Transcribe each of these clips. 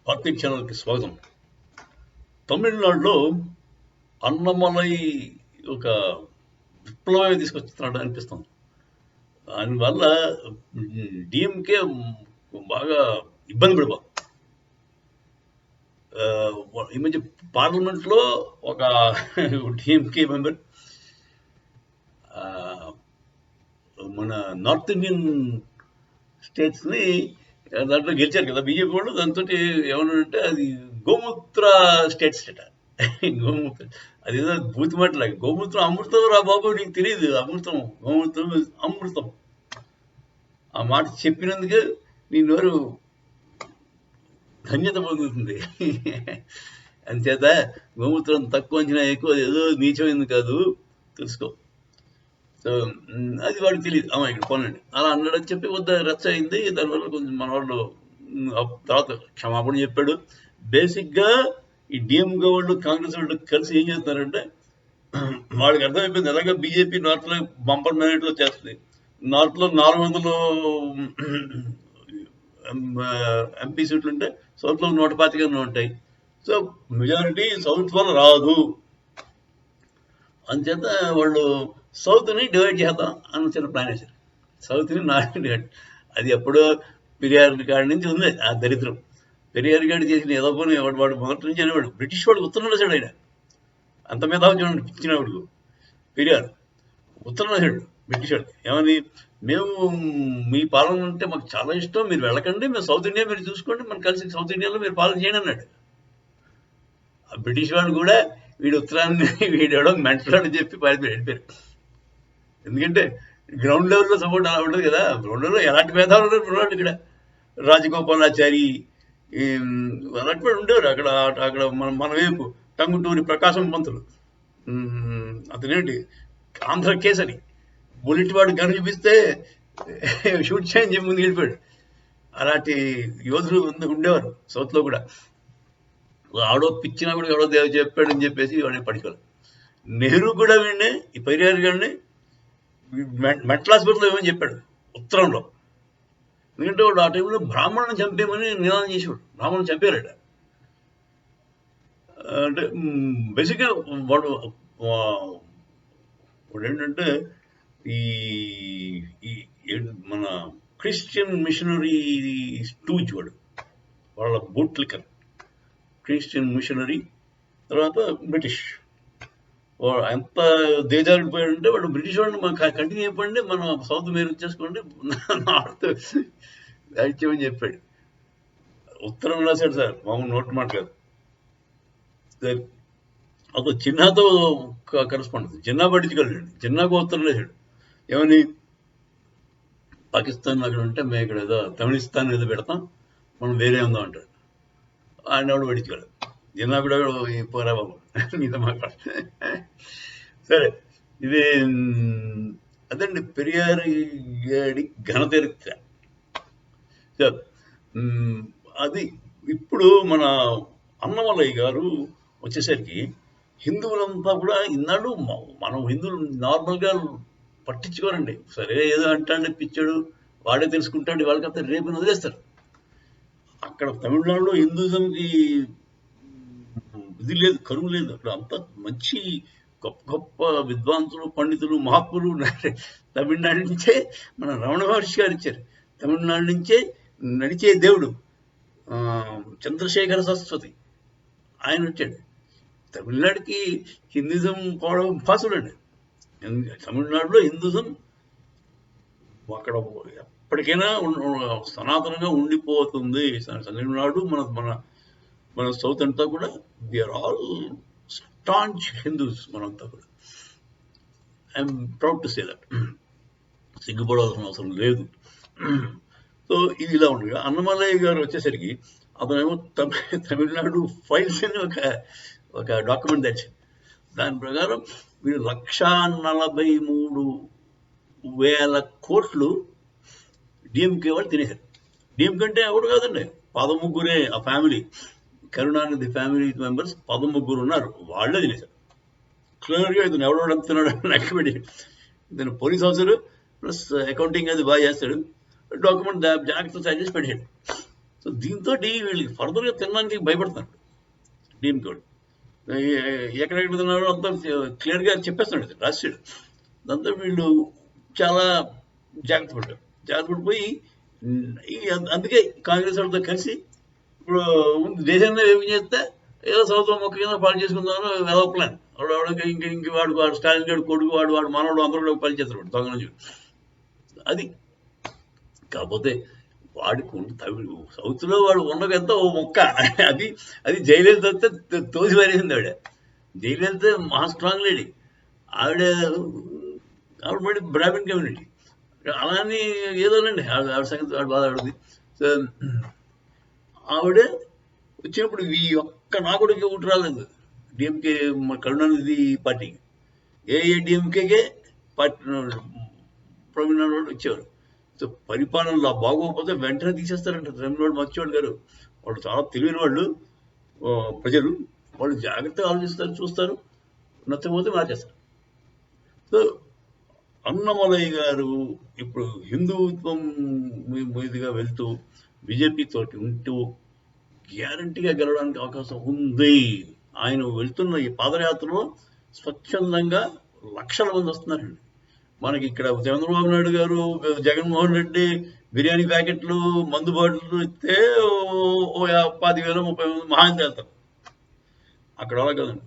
కార్తీక్ ఛానల్కి స్వాగతం. తమిళనాడులో అన్నమలై ఒక విప్లవం తీసుకొస్తున్నాడు అనిపిస్తుంది. దానివల్ల డిఎంకే బాగా ఇబ్బంది పడిపోతుంది. ఈ మధ్య పార్లమెంట్లో ఒక డిఎంకే మెంబర్ మన నార్త్ ఇండియన్ స్టేట్స్ని దాంట్లో గెలిచారు కదా బీజేపీ వాళ్ళు. దాంతో ఏమన్నారంటే అది గోమూత్ర స్టేట్స్ అట. గోమూత్ర అదేదో బూతి మాటలాగా. గోమూత్రం అమృతం రా బాబు, నీకు తెలియదు. అమృతం, గోమూత్రం అమృతం. ఆ మాట చెప్పినందుకే నీ నోరు ధన్యత పొందుతుంది. అంచేత గోమూత్రం తక్కువ అంచనా ఎక్కువ, ఏదో నీచమైంది కాదు, తెలుసుకో. సో అది వాడికి తెలియదు. ఇక్కడ పోనండి అలా అన్నాడని చెప్పి వద్ద రచ్చ అయింది. దానివల్ల కొంచెం మన వాళ్ళు తర్వాత క్షమాపణ చెప్పాడు. బేసిక్గా ఈ డిఎంకే వాళ్ళు కాంగ్రెస్ వాళ్ళు కలిసి ఏం చేస్తున్నారంటే, వాళ్ళకి అర్థమైపోయింది ఎలాగ బీజేపీ నార్త్లో బంపర్ మేనేట్లో చేస్తుంది. నార్త్లో 400 ఎంపీ సీట్లు ఉంటే సౌత్లో 125 ఉంటాయి. సో మెజారిటీ సౌత్ వల్ల రాదు. అంచేత వాళ్ళు సౌత్ని డివైడ్ చేద్దాం అన్న చిన్న ప్లాన్ వేశారు. సౌత్ని నార్త్ డివైడ్. అది ఎప్పుడో పెరియార్ కాడి నుంచి ఉంది ఆ దరిద్రం. పెరియార్ గాడి చేసిన ఏదో పని వాడు మొదటి నుంచి అనేవాడు. బ్రిటిష్ వాడు ఉత్తరం రాశాడు. ఆయన అంత మీద చూడండి ఇచ్చినవాడు పెరియార్. ఉత్తరం రాశాడు బ్రిటిష్ వాడు. ఏమని, మేము మీ పాలన అంటే మాకు చాలా ఇష్టం, మీరు వెళ్ళకండి, మేము సౌత్ ఇండియా మీరు చూసుకోండి, మనం కలిసి సౌత్ ఇండియాలో మీరు పాలన చేయండి అన్నాడు. ఆ బ్రిటిష్ వాడు కూడా వీడు ఉత్తరాన్ని వీడెవడో మెంటలాడు చెప్పి వెళ్ళిపోయారు. ఎందుకంటే గ్రౌండ్ లెవెల్లో సపోర్ట్ అలా ఉండదు కదా. గ్రౌండ్ లెవెల్లో ఎలాంటి భేదాలు ఉండేవాళ్ళు. ఇక్కడ రాజగోపాలాచారి అలాంటి వాడు ఉండేవారు. అక్కడ మన వైపు టంగుటూరి ప్రకాశం పంతులు, అతనేంటి ఆంధ్ర కేసరి, బుల్లెట్ వాడు గను చూపిస్తే షూట్ చేయని చెప్పి ముందు వెళ్ళిపోయాడు. అలాంటి యోధులు ఉండేవారు సౌత్లో కూడా. ఆడో పిచ్చినా కూడా ఎవడో చెప్పాడని చెప్పేసి వాడిని పడిపోవాలి. నెహ్రూ కూడా వీడిని, ఈ పెరియార్ గారిని మెంటల్ హాస్పిటల్లో ఏమని చెప్పాడు ఉత్తరంలో. ఎందుకంటే వాడు ఆ టైంలో బ్రాహ్మణుని చంపేమని నినాదం చేసేవాడు. బ్రాహ్మణుని చంపారట. అంటే బేసిక్గా వాడు ఏంటంటే ఈ మన క్రిస్టియన్ మిషనరీ టూజ్ వాడు. వాళ్ళ బూట్లికర్ క్రిస్టియన్ మిషనరీ. తర్వాత బ్రిటిష్ వాడు ఎంత దేజారిపోయాడంటే, వాడు బ్రిటిష్ వాడిని కంటిన్యూ అయిపోయింది, మనం సౌత్ మీరు వచ్చేసుకోండి, నార్త్ అయిపోయని చెప్పాడు. ఉత్తరం రాశాడు సార్, మామూలు నోట్ మాట కాదు. అతను జిన్నాతో కరెస్పాండెన్స్, జిన్నా పట్టించుకోలేడు. జిన్నాకు ఉత్తరం రాశాడు. ఏమని, పాకిస్తాన్ అక్కడ ఉంటే మేము ఇక్కడ ఏదో తమిళిస్తాన్ ఏదో పెడతాం, మనం వేరే ఉందాం అంటాడు. ఆయన ఎవడు పట్టించుకోలేదు. జిన్నా కూడా పోరా బాబు మీతో మాట్లాడు. సరే, ఇది అదండి పెరియార్ గాడి ఘనచరిత్ర. అది ఇప్పుడు మన అన్నమలయ్య గారు వచ్చేసరికి హిందువులంతా కూడా ఇన్నాళ్ళు మనం హిందువులు నార్మల్గా పట్టించుకోరండి. సరే ఏదో అంటాడు, పిచ్చాడు, వాడే తెలుసుకుంటాడు, వాళ్ళకంతా రేపు వదిలేస్తారు. అక్కడ తమిళనాడులో హిందూజంకి ఇది లేదు, కరువు లేదు. అక్కడ అంతా మంచి గొప్ప గొప్ప విద్వాంసులు, పండితులు, మహాత్ములు తమిళనాడు నుంచే మన రమణ మహర్షి గారు ఇచ్చారు. తమిళనాడు నుంచే నడిచే దేవుడు చంద్రశేఖర సరస్వతి ఆయన వచ్చాడు. తమిళనాడుకి హిందూజం పోవడం పాసులు అండి. తమిళనాడులో హిందూజం అక్కడ ఎప్పటికైనా సనాతనంగా ఉండిపోతుంది. తమిళనాడు మన సౌత్ అంతా కూడా we are all staunch Hindus. మనంతా కూడా I'm proud to say that. సిగ్గుపడాల్సిన అవసరం లేదు. సో ఇది ఇలా ఉండగా అన్నమలయ్య గారు వచ్చేసరికి అతనేమో తమిళనాడు ఫైల్స్ అని ఒక డాక్యుమెంట్ తెచ్చారు. దాని ప్రకారం వీళ్ళు 1,43,000 కోట్లు డిఎంకే వాళ్ళు తినేశారు. డిఎంకే అంటే ఎవరు కాదండి, 13 ఆ ఫ్యామిలీ, కరుణానిధి ఫ్యామిలీ మెంబర్స్ 13 ఉన్నారు, వాళ్ళే తినేశారు. క్లియర్గా ఇతను ఎవడో అమ్ముతున్నాడు లెక్క పెట్టి, ఇతను పోలీస్ ఆఫీసర్ ప్లస్ అకౌంటింగ్ అది బాగా చేస్తాడు, డాక్యుమెంట్ జాగ్రత్త చేసి పెట్టాడు. సో దీంతో వీళ్ళకి ఫర్దర్గా తినడానికి భయపడుతున్నారు డిఎంకే వాళ్ళు. ఎక్కడెక్కడ తిన్నారో అంతా క్లియర్గా చెప్పేస్తున్నాడు, రాశాడు. దాంతో వీళ్ళు చాలా జాగ్రత్త పడ్డారు. జాగ్రత్త పడిపోయి అందుకే కాంగ్రెస్ వాళ్ళతో కలిసి ఇప్పుడు దేశాన్ని ఏం చేస్తే ఏదో సంవత్సరం మొక్క కింద పాలు చేసుకుందామని ఏదో ప్లాన్. వాడు ఇంక వాడు స్టాలిన్ గడు కొడుకు వాడు మనవాడు అందరూ కూడా పని చేస్తారు దొంగ నుంచి. అది కాకపోతే వాడికి సౌత్లో వాడు ఉండగంత ఓ మొక్క, అది జయలలిత వస్తే తోసి పారేసింది ఆవిడ. జయలలిత మహా స్ట్రాంగ్ లేడీ, ఆవిడ మళ్ళీ బ్రాహ్మణ్ కమ్యూనిటీ. అలానే ఏదోనండి ఆవిడ సంగతి వాడు బాధ ఆడుతుంది. సో ఆవిడ వచ్చినప్పుడు ఈ ఒక్క నాకుడికి ఒకటి రాలేదు డిఎంకే కరుణానిధి పార్టీకి. ఏఐఏడిఎంకేకే పార్టీ ప్రవీణ్ వాళ్ళు వచ్చేవారు. సో పరిపాలనలో బాగోకపోతే వెంటనే తీసేస్తారంట. తమిళనాడు మంచివాడు గారు, వాళ్ళు చాలా తెలివైన వాళ్ళు. ప్రజలు వాళ్ళు జాగ్రత్తగా ఆలోచిస్తారు, చూస్తారు, నచ్చకపోతే మార్చేస్తారు. సో అన్నమలై గారు ఇప్పుడు హిందుత్వం మీదుగా వెళ్తూ బీజేపీ తోటి ఉంటూ గ్యారంటీగా గెలవడానికి అవకాశం ఉంది. ఆయన వెళ్తున్న ఈ పాదయాత్రలో స్వచ్ఛందంగా లక్షల మంది వస్తున్నారండి. మనకి ఇక్కడ చంద్రబాబు నాయుడు గారు, జగన్మోహన్ రెడ్డి బిర్యానీ ప్యాకెట్లు, మందు బాటిల్ ఇస్తే 25,000 30,000 మహా ఎంత వెళ్తారు. అక్కడ అలా కదండి,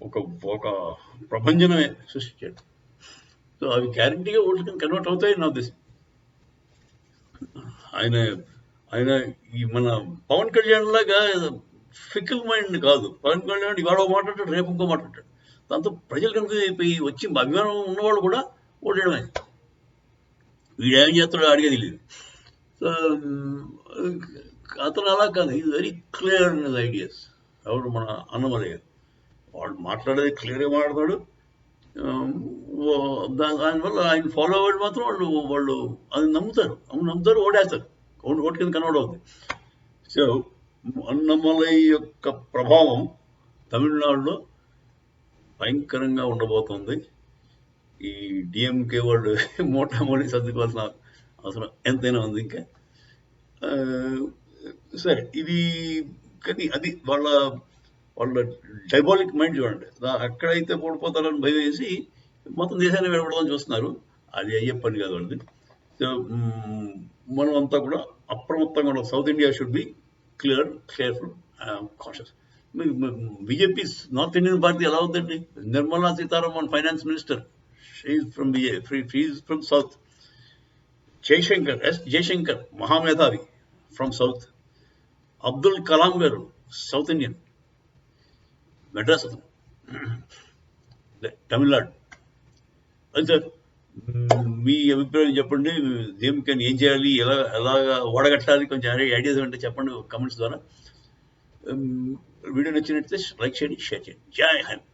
ఒక ప్రపంచమే సృష్టించాడు. సో అవి గ్యారంటీగా ఓట్లకి కన్వర్ట్ అవుతాయి నా ఉద్దేశం. ఆయన ఈ మన పవన్ కళ్యాణ్ లాగా ఫికిల్ మైండ్ కాదు. పవన్ కళ్యాణ్ ఇవాళ మాట్లాడతాడు, రేపు ఇంకో మాట్లాడతాడు. దాంతో ప్రజలు కనుక వచ్చి అభిమానం ఉన్నవాళ్ళు కూడా ఓడేయడమే. వీడేం చేస్తాడో అడిగేది లేదు. సో అతను అలా కాదు, ఇది very clear in his ideas. ఎవరు మన అన్నమయ్య వాడు మాట్లాడేది క్లియర్గా మాట్లాడతాడు. దానివల్ల ఆయన ఫాలో అవ్వడం మాత్రం వాళ్ళు అది నమ్ముతారు, ఓడేస్తారు. ఓటు కింద కన్వర్ట్ అవుతుంది. సో అన్నమలై యొక్క ప్రభావం తమిళనాడులో భయంకరంగా ఉండబోతుంది. ఈ డిఎంకే వాళ్ళు మోటామోటి సర్దుకోవాల్సిన అవసరం ఎంతైనా ఉంది. ఇంకా సరే, ఇది కానీ అది వాళ్ళ డైబాలిక్ మైండ్ చూడండి. అక్కడైతే పడిపోతారని భయం వేసి మొత్తం దేశాన్ని విడపడదని చూస్తున్నారు. అది అయ్యే పని కాదు వాళ్ళది. సో మనం అంతా కూడా అప్రమత్తంగా ఉండాలి. South India should be careful, cautious. BJP north Indian party ఎలా అవుతుందండి? Nirmala Sitharaman finance minister, she from south. Jaishankar మహామేధావి ఫ్రమ్ సౌత్. అబ్దుల్ కలాం గారు సౌత్ ఇండియన్, మెడ్రాస్ అతను, తమిళనాడు. అది సార్, మీ అభిప్రాయం చెప్పండి. డిఎంకేని ఏం చేయాలి, ఎలాగా ఓడగట్టాలి, కొంచెం ఐడియాస్ ఉంటే చెప్పండి కమెంట్స్ ద్వారా. వీడియో నచ్చినట్లయితే లైక్ చేయండి, షేర్ చేయండి. జై హింద్.